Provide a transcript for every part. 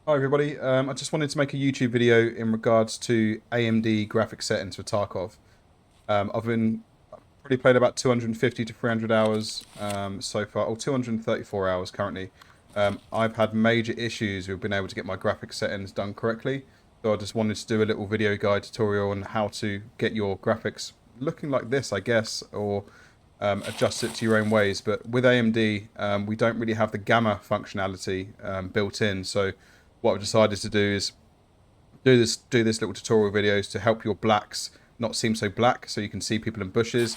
Hi everybody, I just wanted to make a YouTube video in regards to AMD graphic settings for Tarkov. I've been probably played about 250 to 300 hours so far, or 234 hours currently. I've had major issues with being able to get my graphic settings done correctly, so I just wanted to do a little video guide tutorial on how to get your graphics looking like this, I guess, or adjust it to your own ways. But with AMD, we don't really have the gamma functionality built in, so what I've decided to do is do this little tutorial videos to help your blacks not seem so black, so you can see people in bushes.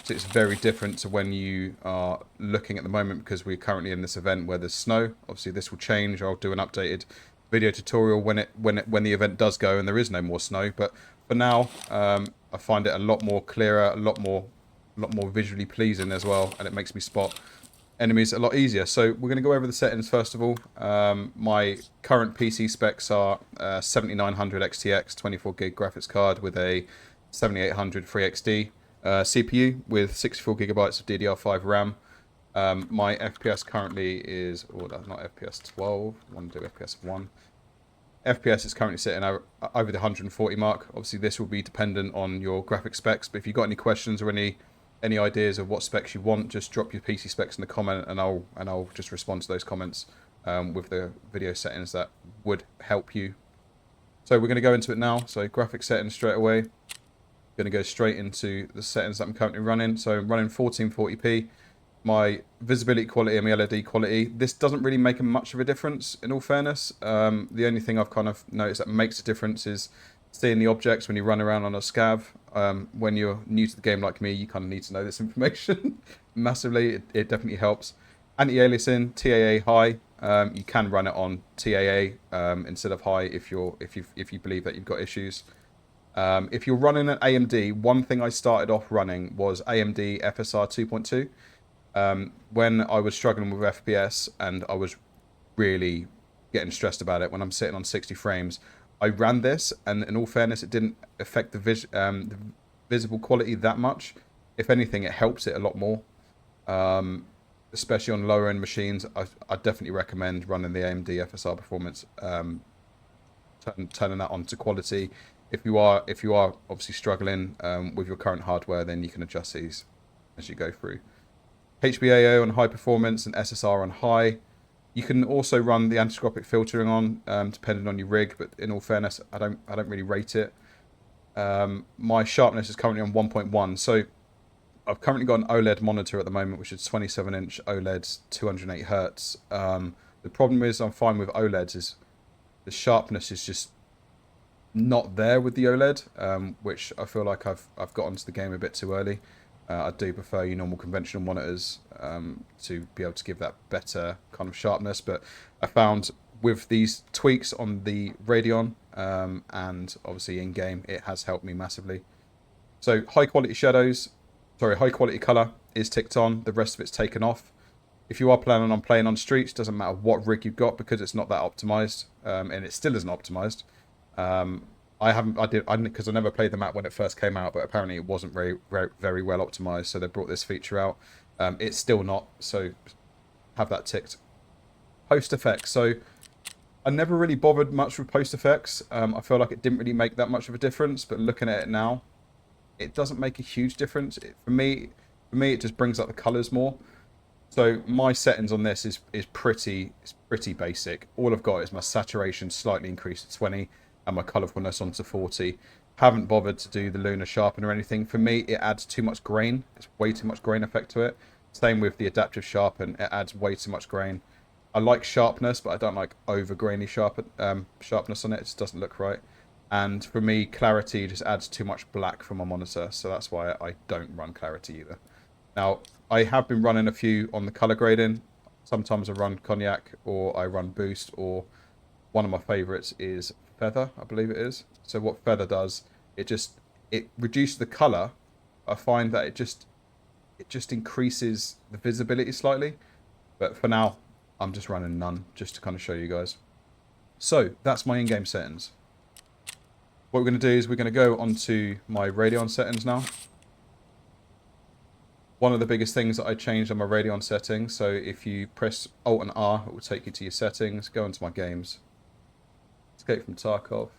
So it's very different to when you are looking at the moment, because we're currently in this event where there's snow. Obviously this will change. I'll do an updated video tutorial when the event does go and there is no more snow. But for now, I find it a lot more clearer, a lot more visually pleasing as well, and it makes me spot enemies a lot easier. So we're going to go over the settings first of all. My current PC specs are 7900 XTX 24 gig graphics card with a 7800 FreeXD CPU with 64 gigabytes of DDR5 RAM. My FPS currently is, oh, that's not FPS 12. I want to do FPS 1. FPS is currently sitting over the 140 mark. Obviously, this will be dependent on your graphic specs. But if you've got any questions or any ideas of what specs you want, just drop your PC specs in the comment, and I'll just respond to those comments with the video settings that would help you. So we're going to go into it now. So graphic settings straight away. Going to go straight into the settings that I'm currently running. So I'm running 1440p. My visibility quality and my LED quality, this doesn't really make much of a difference, in all fairness. The only thing I've kind of noticed that makes a difference is seeing the objects when you run around on a scav. When you're new to the game like me, you kind of need to know this information massively. It definitely helps. Anti-aliasing, TAA high. You can run it on TAA instead of high if you believe that you've got issues. If you're running an AMD, one thing I started off running was AMD FSR 2.2. When I was struggling with FPS and I was really getting stressed about it when I'm sitting on 60 frames, I ran this, and in all fairness, it didn't affect the visible quality that much. If anything, it helps it a lot more. Especially on lower end machines, I definitely recommend running the AMD FSR performance, turning that on to quality. If you are obviously struggling with your current hardware, then you can adjust these as you go through. HBAO on high performance and SSR on high. You can also run the antiscopic filtering on, depending on your rig, but in all fairness, I don't really rate it. My sharpness is currently on 1.1, so I've currently got an OLED monitor at the moment, which is 27-inch OLED, 208 hertz. The problem is I'm fine with OLEDs is the sharpness is just not there with the OLED, which I feel like I've got onto the game a bit too early. I do prefer your normal conventional monitors to be able to give that better kind of sharpness, but I found with these tweaks on the Radeon and obviously in game, it has helped me massively. So high quality high quality color is ticked on. The rest of it's taken off. If you are planning on playing on streets, doesn't matter what rig you've got, because it's not that optimized, and it still isn't optimized. Because I never played the map when it first came out, but apparently it wasn't very well optimized, so they brought this feature out. It's still not, so have that ticked. Post effects. So I never really bothered much with post effects. I feel like it didn't really make that much of a difference, but looking at it now, it doesn't make a huge difference. For me, it just brings up the colors more. So my settings on this is pretty basic. All I've got is my saturation slightly increased to 20 and my colourfulness onto 40. Haven't bothered to do the lunar sharpen or anything. For me, it adds too much grain. It's way too much grain effect to it. Same with the adaptive sharpen. It adds way too much grain. I like sharpness, but I don't like over grainy sharpness on it. It just doesn't look right. And for me, clarity just adds too much black for my monitor, so that's why I don't run clarity either. Now, I have been running a few on the color grading. Sometimes I run cognac, or I run boost, or one of my favorites is feather, I believe it is. So what feather does, it reduces the color. I find that it just increases the visibility slightly. But for now, I'm just running none, just to kind of show you guys. So that's my in-game settings. What we're going to do is we're going to go onto my Radeon settings now. One of the biggest things that I changed on my Radeon settings, so if you press Alt and R, it will take you to your settings, go into my games. Escape from Tarkov.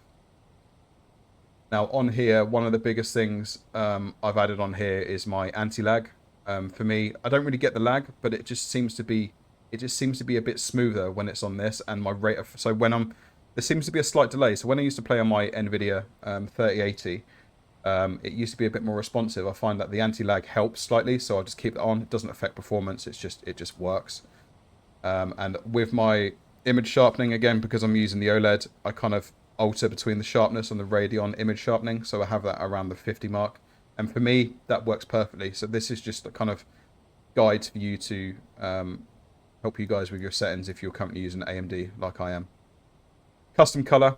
Now on here, one of the biggest things I've added on here is my anti-lag. For me, I don't really get the lag, but it just seems to be a bit smoother when it's on this, and my rate of there seems to be a slight delay. So when I used to play on my NVIDIA 3080, it used to be a bit more responsive. I find that the anti-lag helps slightly, so I'll just keep it on. It doesn't affect performance. It just works. And with my image sharpening, again, because I'm using the OLED, I kind of alter between the sharpness on the Radeon image sharpening, so I have that around the 50 mark, and for me that works perfectly. So this is just a kind of guide for you to help you guys with your settings if you're currently using AMD like I am. Custom color,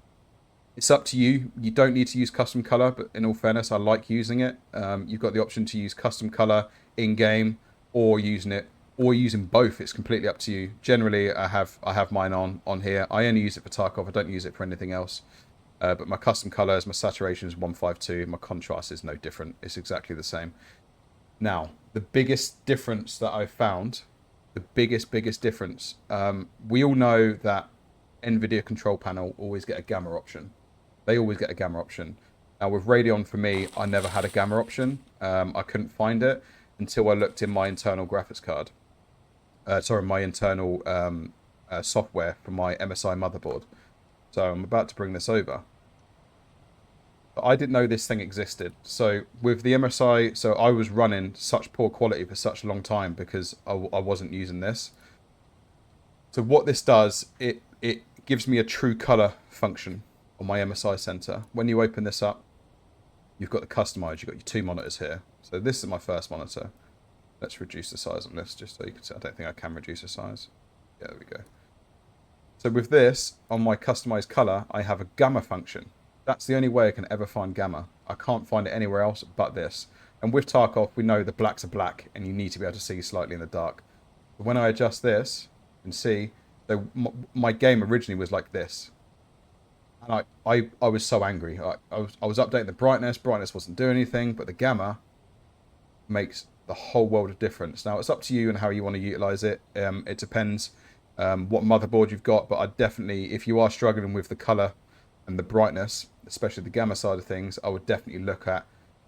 it's up to you. You don't need to use custom color, but in all fairness, I like using it. You've got the option to use custom color in game or using both. It's completely up to you. Generally, I have mine on here. I only use it for Tarkov. I don't use it for anything else. But my custom colors, my saturation is 152. My contrast is no different. It's exactly the same. Now, the biggest difference that I've found, the biggest difference, we all know that NVIDIA control panel always get a gamma option. They always get a gamma option. Now with Radeon, for me, I never had a gamma option. I couldn't find it until I looked in my internal graphics card. My internal software for my MSI motherboard. So I'm about to bring this over. But I didn't know this thing existed. So with the MSI, so I was running such poor quality for such a long time because I wasn't using this. So what this does, it gives me a true color function on my MSI center. When you open this up, you've got the customized, you've got your two monitors here. So this is my first monitor. Let's reduce the size on this just so you can see. I don't think I can reduce the size. Yeah, there we go. So with this, on my customized color, I have a gamma function. That's the only way I can ever find gamma. I can't find it anywhere else but this. And with Tarkov, we know the blacks are black and you need to be able to see slightly in the dark. But when I adjust this, you can see, so my game originally was like this. And I was so angry. I was updating the brightness. Brightness wasn't doing anything, but the gamma makes the whole world of difference. Now, it's up to you and how you want to utilize it. It depends what motherboard you've got, but I definitely, if you are struggling with the color and the brightness, especially the gamma side of things, I would definitely look at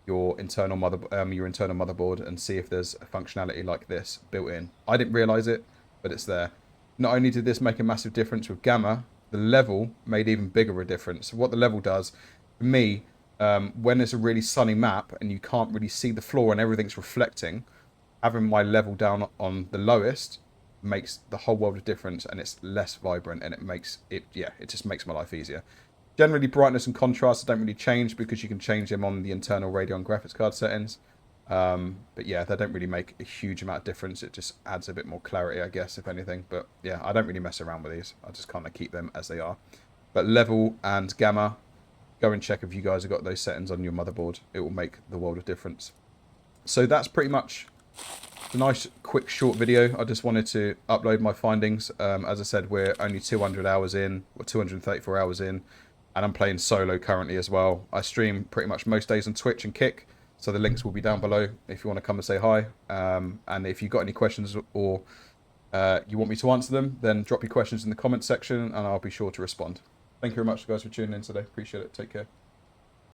your internal motherboard and see if there's a functionality like this built in. I didn't realize it, but it's there. Not only did this make a massive difference with gamma, the level made even bigger a difference. What the level does, for me, when it's a really sunny map and you can't really see the floor and everything's reflecting, having my level down on the lowest makes the whole world of difference, and it's less vibrant, and it just makes my life easier. Generally, brightness and contrast don't really change because you can change them on the internal Radeon graphics card settings. But yeah, they don't really make a huge amount of difference. It just adds a bit more clarity, I guess, if anything. But yeah, I don't really mess around with these. I just kind of keep them as they are. But level and gamma, go and check if you guys have got those settings on your motherboard. It will make the world of difference. So that's pretty much a nice, quick, short video. I just wanted to upload my findings. As I said, we're only 200 hours in, or 234 hours in, and I'm playing solo currently as well. I stream pretty much most days on Twitch and Kick. So the links will be down below if you want to come and say hi. And if you've got any questions or you want me to answer them, then drop your questions in the comment section and I'll be sure to respond. Thank you very much, guys, for tuning in today. Appreciate it. Take care.